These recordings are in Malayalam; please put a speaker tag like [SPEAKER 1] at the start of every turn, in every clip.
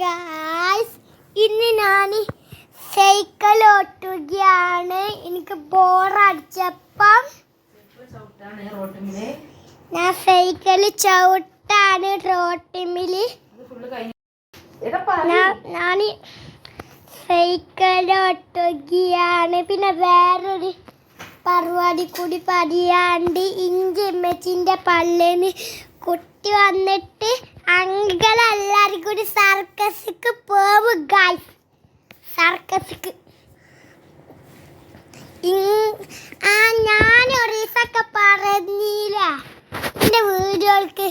[SPEAKER 1] ഗായ്സ്, ഇന്ന് ഞാൻ സൈക്കിൾ ഓട്ടുകയാണ്. എനിക്ക് ബോറടിച്ചപ്പം ഞാൻ സൈക്കിൾ ചവിട്ടാണ് റോട്ടിമില്. ഞാൻ സൈക്കിൾ ഓട്ടുകയാണ്. പിന്നെ വേറൊരു പരിപാടി കൂടി പറയാണ്ട്. ഇഞ്ചിമ്മച്ചിൻ്റെ പള്ളിന്ന് കുട്ടി വന്നിട്ട് അങ്കിളെല്ലാരും കൂടി സർക്കസിക്ക് പോവും ഗൈസ്. സർക്കസിക്ക് ഞാൻ ഒരു ദിവസമൊക്കെ പറഞ്ഞില്ല എൻ്റെ വീഡിയോകൾക്ക്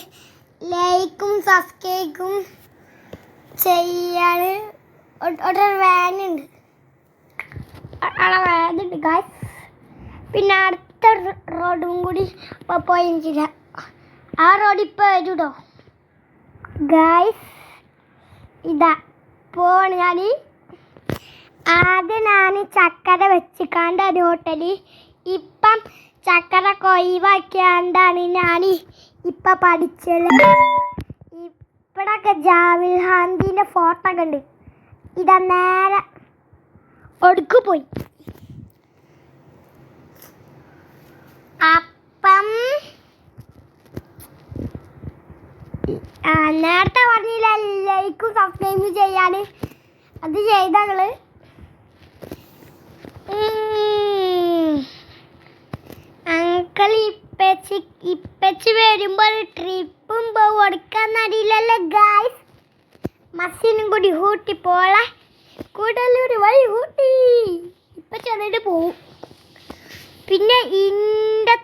[SPEAKER 1] ലൈക്കും സബ്സ്ക്രൈബും ചെയ്യാൻ. ഒരു വാനുണ്ട്, അവിടെ വാനുണ്ട് ഗൈസ്. പിന്നെ അടുത്ത റോഡും കൂടി പോയില്ല. ആ റോഡ് ഇപ്പോൾ വരൂട്ടോ ഗൈസ്. ഇതാ പോണ്. ഞാൻ ചക്കര വെച്ചിക്കാണ്ട് ഒരു ഹോട്ടല്. ഇപ്പം ചക്കര കൊയ്വാക്കിയാണ്ടാണ് ഞാൻ ഇപ്പം പഠിച്ചത്. ഇവിടൊക്കെ ജാവിൽ ഹാന്തിൻ്റെ ഫോട്ടോ ഒക്കെ ഉണ്ട്. ഇതാ നേരെ ഒടുക്ക് പോയി. അപ്പം നേരത്തെ പറഞ്ഞില്ല ലൈക്കും സബ്സ്ക്രൈബും ചെയ്യാൻ. അത് ചെയ്തങ്ങള് അങ്കിൾ ഇപ്പച്ചി വരുമ്പോൾ ട്രിപ്പും കൊടുക്കാന്നറിയില്ലല്ലോ ഗായ്സ്. മസിനും കൂടി ഊട്ടി പോളെ കൂടല്ലൂർ വഴി ഊട്ടി ഇപ്പം ചെന്നിട്ട് പോവും. പിന്നെ എൻ്റെ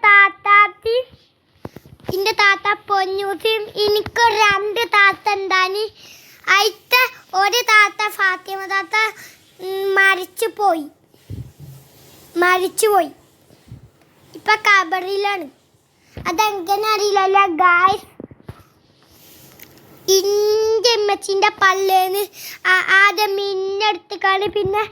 [SPEAKER 1] താത്ത പൊന്നൂസിയും എനിക്ക് രണ്ട് താത്ത ഉണ്ടാനി. അതിലത്തെ ഒരു താത്ത ഫാത്തിമ താത്ത മരിച്ചുപോയി. ഇപ്പം കബറിലാണ്. അതെങ്ങനെ അറിയില്ലല്ലോ ഗായ്സ്. എൻ്റെ അമ്മച്ചിൻ്റെ പല്ലേന്ന് ആദ്യം മിന്നെടുത്ത് കാണി. പിന്നെ